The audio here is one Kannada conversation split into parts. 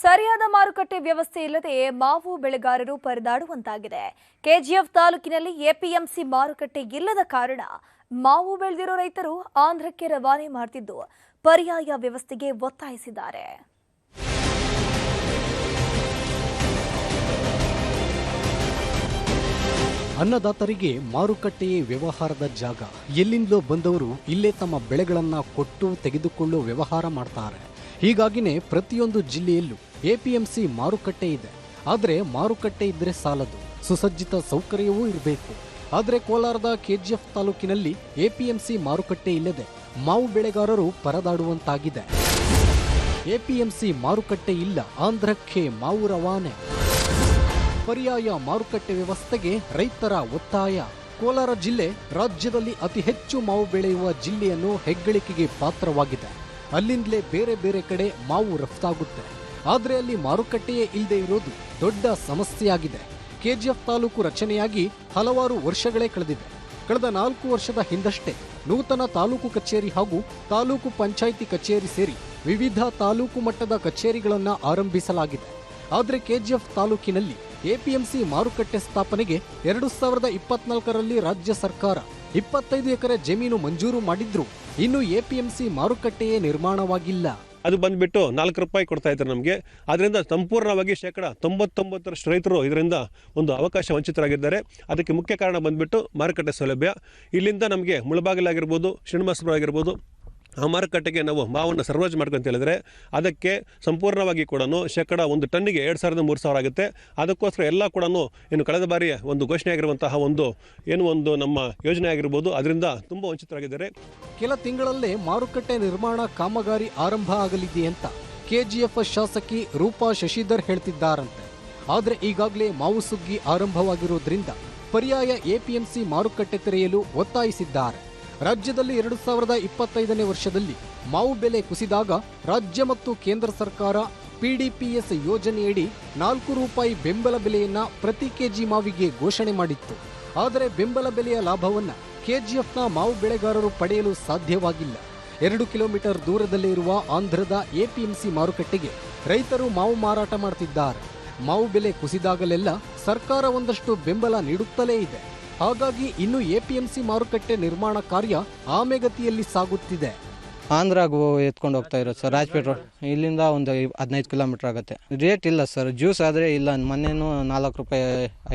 ಸರಿಯಾದ ಮಾರುಕಟ್ಟೆ ವ್ಯವಸ್ಥೆ ಇಲ್ಲದೆ ಮಾವು ಬೆಳೆಗಾರರು ಪರದಾಡುವಂತಾಗಿದೆ. ಕೆಜಿಎಫ್ ತಾಲೂಕಿನಲ್ಲಿ ಎಪಿಎಂಸಿ ಮಾರುಕಟ್ಟೆ ಇಲ್ಲದ ಕಾರಣ ಮಾವು ಬೆಳೆದಿರೋ ರೈತರು ಆಂಧ್ರಕ್ಕೆ ರವಾನೆ ಮಾಡುತ್ತಿದ್ದು ಪರ್ಯಾಯ ವ್ಯವಸ್ಥೆಗೆ ಒತ್ತಾಯಿಸಿದ್ದಾರೆ. ಅನ್ನದಾತರಿಗೆ ಮಾರುಕಟ್ಟೆಯೇ ವ್ಯವಹಾರದ ಜಾಗ. ಎಲ್ಲಿಂದಲೋ ಬಂದವರು ಇಲ್ಲೇ ತಮ್ಮ ಬೆಳೆಗಳನ್ನು ಕೊಟ್ಟು ತೆಗೆದುಕೊಳ್ಳೋ ವ್ಯವಹಾರ ಮಾಡ್ತಾರೆ. ಹೀಗಾಗಿನೇ ಪ್ರತಿಯೊಂದು ಜಿಲ್ಲೆಯಲ್ಲೂ ಎಪಿಎಂಸಿ ಮಾರುಕಟ್ಟೆ ಇದೆ. ಆದರೆ ಮಾರುಕಟ್ಟೆ ಇದ್ರೆ ಸಾಲದು, ಸುಸಜ್ಜಿತ ಸೌಕರ್ಯವೂ ಇರಬೇಕು. ಆದರೆ ಕೋಲಾರದ ಕೆಜಿಎಫ್ ತಾಲೂಕಿನಲ್ಲಿ ಎಪಿಎಂಸಿ ಮಾರುಕಟ್ಟೆ ಇಲ್ಲದೆ ಮಾವು ಬೆಳೆಗಾರರು ಪರದಾಡುವಂತಾಗಿದೆ. ಎಪಿಎಂಸಿ ಮಾರುಕಟ್ಟೆ ಇಲ್ಲ, ಆಂಧ್ರಕ್ಕೆ ಮಾವು ರವಾನೆ. ಪರ್ಯಾಯ ಮಾರುಕಟ್ಟೆ ವ್ಯವಸ್ಥೆಗೆ ರೈತರ ಒತ್ತಾಯ. ಕೋಲಾರ ಜಿಲ್ಲೆ ರಾಜ್ಯದಲ್ಲಿ ಅತಿ ಹೆಚ್ಚು ಮಾವು ಬೆಳೆಯುವ ಜಿಲ್ಲೆಯನ್ನು ಹೆಗ್ಗಳಿಕೆಗೆ ಪಾತ್ರವಾಗಿದೆ. ಅಲ್ಲಿಂದಲೇ ಬೇರೆ ಬೇರೆ ಕಡೆ ಮಾವು ರಫ್ತಾಗುತ್ತೆ. ಆದರೆ ಅಲ್ಲಿ ಮಾರುಕಟ್ಟೆಯೇ ಇಲ್ಲದೆ ಇರೋದು ದೊಡ್ಡ ಸಮಸ್ಯೆಯಾಗಿದೆ. ಕೆಜಿಎಫ್ ತಾಲೂಕು ರಚನೆಯಾಗಿ ಹಲವಾರು ವರ್ಷಗಳೇ ಕಳೆದಿವೆ. ಕಳೆದ 4 ವರ್ಷದ ಹಿಂದಷ್ಟೇ ನೂತನ ತಾಲೂಕು ಕಚೇರಿ ಹಾಗೂ ತಾಲೂಕು ಪಂಚಾಯಿತಿ ಕಚೇರಿ ಸೇರಿ ವಿವಿಧ ತಾಲೂಕು ಮಟ್ಟದ ಕಚೇರಿಗಳನ್ನು ಆರಂಭಿಸಲಾಗಿದೆ. ಆದರೆ ಕೆಜಿಎಫ್ ತಾಲೂಕಿನಲ್ಲಿ ಎಪಿಎಂಸಿ ಮಾರುಕಟ್ಟೆ ಸ್ಥಾಪನೆಗೆ 2024ರಲ್ಲಿ ರಾಜ್ಯ ಸರ್ಕಾರ 25 ಎಕರೆ ಜಮೀನು ಮಂಜೂರು ಮಾಡಿದ್ರು. ಇನ್ನು ಎಪಿಎಂಸಿ ಮಾರುಕಟ್ಟೆಯೇ ನಿರ್ಮಾಣವಾಗಿಲ್ಲ. ಅದು ಬಂದ್ಬಿಟ್ಟು 4 ರೂಪಾಯಿ ಕೊಡ್ತಾ ಇದ್ದಾರೆ ನಮಗೆ. ಅದರಿಂದ ಸಂಪೂರ್ಣವಾಗಿ 99% ರೈತರು ಇದರಿಂದ ಒಂದು ಅವಕಾಶ ವಂಚಿತರಾಗಿದ್ದಾರೆ. ಅದಕ್ಕೆ ಮುಖ್ಯ ಕಾರಣ ಬಂದ್ಬಿಟ್ಟು ಮಾರುಕಟ್ಟೆ ಸೌಲಭ್ಯ. ಇಲ್ಲಿಂದ ನಮಗೆ ಮುಳಬಾಗಿಲಾಗಿರ್ಬೋದು, ಶ್ರೀನಿವಾಸಪುರ ಆಗಿರ್ಬೋದು, ಆ ಮಾರುಕಟ್ಟೆಗೆ ನಾವು ಮಾವನ್ನು ಸರ್ವಜ್ ಮಾಡ್ಕೊಂತ ಹೇಳಿದ್ರೆ ಅದಕ್ಕೆ ಸಂಪೂರ್ಣವಾಗಿ ಕೂಡ 1 ಟನ್ನಿಗೆ 2,000-3,000 ಆಗುತ್ತೆ. ಅದಕ್ಕೋಸ್ಕರ ಎಲ್ಲ ಕೂಡ ಇನ್ನು ಕಳೆದ ಬಾರಿ ಒಂದು ಘೋಷಣೆ ಆಗಿರುವಂತಹ ಒಂದು ನಮ್ಮ ಯೋಜನೆ ಆಗಿರ್ಬೋದು, ಅದರಿಂದ ತುಂಬ ವಂಚಿತರಾಗಿದ್ದಾರೆ. ಕೆಲ ತಿಂಗಳಲ್ಲೇ ಮಾರುಕಟ್ಟೆ ನಿರ್ಮಾಣ ಕಾಮಗಾರಿ ಆರಂಭ ಆಗಲಿದೆ ಅಂತ ಕೆಜಿಎಫ್ ಶಾಸಕಿ ರೂಪಾ ಶಶಿಧರ್ ಹೇಳ್ತಿದ್ದಾರಂತೆ. ಆದರೆ ಈಗಾಗಲೇ ಮಾವು ಸುಗ್ಗಿ ಆರಂಭವಾಗಿರೋದ್ರಿಂದ ಪರ್ಯಾಯ ಎಪಿಎಂಸಿ ಮಾರುಕಟ್ಟೆ ತೆರೆಯಲು ಒತ್ತಾಯಿಸಿದ್ದಾರೆ. ರಾಜ್ಯದಲ್ಲಿ 2025ನೇ ವರ್ಷದಲ್ಲಿ ಮಾವು ಬೆಲೆ ಕುಸಿದಾಗ ರಾಜ್ಯ ಮತ್ತು ಕೇಂದ್ರ ಸರ್ಕಾರ ಪಿಡಿಪಿಎಸ್ ಯೋಜನೆಯಡಿ 4 ರೂಪಾಯಿ ಬೆಂಬಲ ಬೆಲೆಯನ್ನ ಪ್ರತಿ ಕೆಜಿ ಮಾವಿಗೆ ಘೋಷಣೆ ಮಾಡಿತ್ತು. ಆದರೆ ಬೆಂಬಲ ಬೆಲೆಯ ಲಾಭವನ್ನ ಕೆಜಿಎಫ್ನ ಮಾವು ಬೆಳೆಗಾರರು ಪಡೆಯಲು ಸಾಧ್ಯವಾಗಿಲ್ಲ. 2 ಕಿಲೋಮೀಟರ್ ದೂರದಲ್ಲೇ ಇರುವ ಆಂಧ್ರದ ಎಪಿಎಂಸಿ ಮಾರುಕಟ್ಟೆಗೆ ರೈತರು ಮಾವು ಮಾರಾಟ ಮಾಡುತ್ತಿದ್ದಾರೆ. ಮಾವು ಬೆಲೆ ಕುಸಿದಾಗಲೆಲ್ಲ ಸರ್ಕಾರ ಒಂದಷ್ಟು ಬೆಂಬಲ ನೀಡುತ್ತಲೇ ಇದೆ. ಹಾಗಾಗಿ ಇನ್ನು ಎಪಿಎಂಸಿ ಮಾರುಕಟ್ಟೆ ನಿರ್ಮಾಣ ಕಾರ್ಯ ಆಮೆಗತಿಯಲ್ಲಿ ಸಾಗುತ್ತಿದೆ. ಆಂಧ್ರಾಗೂ ಎತ್ಕೊಂಡು ಹೋಗ್ತಾ ಇರೋದು ಸರ್. ರಾಜಪೇಟೆ ಇಲ್ಲಿಂದ ಒಂದು 15 ಕಿಲೋಮೀಟರ್ ಆಗುತ್ತೆ. ರೇಟ್ ಇಲ್ಲ ಸರ್. ಜ್ಯೂಸ್ ಆದರೆ ಇಲ್ಲ, ಮೊನ್ನೆನೂ 4 ರೂಪಾಯಿ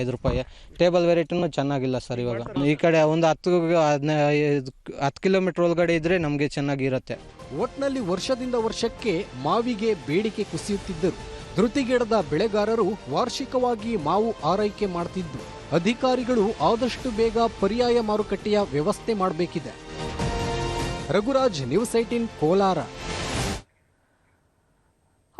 5 ರೂಪಾಯಿ. ಟೇಬಲ್ ವೆರೈಟಿನೂ ಚೆನ್ನಾಗಿಲ್ಲ ಸರ್. ಇವಾಗ ಈ ಕಡೆ ಒಂದು 10 ಕಿಲೋಮೀಟರ್ ಒಳಗಡೆ ಇದ್ರೆ ನಮಗೆ ಚೆನ್ನಾಗಿರುತ್ತೆ. ಒಟ್ನಲ್ಲಿ ವರ್ಷದಿಂದ ವರ್ಷಕ್ಕೆ ಮಾವಿಗೆ ಬೇಡಿಕೆ ಕುಸಿಯುತ್ತಿದ್ದರು. ಧೃತಿಗೆಡದ ಬೆಳೆಗಾರರು ವಾರ್ಷಿಕವಾಗಿ ಮಾವು ಆರೈಕೆ ಮಾಡ್ತಿದ್ರು. ಅಧಿಕಾರಿಗಳು ಆದಷ್ಟು ಬೇಗ ಪರ್ಯಾಯ ಮಾರುಕಟ್ಟೆಯ ವ್ಯವಸ್ಥೆ ಮಾಡಬೇಕಿದೆ. ರಘುರಾಜ್, ನ್ಯೂಸ್ 18 ಕೋಲಾರ.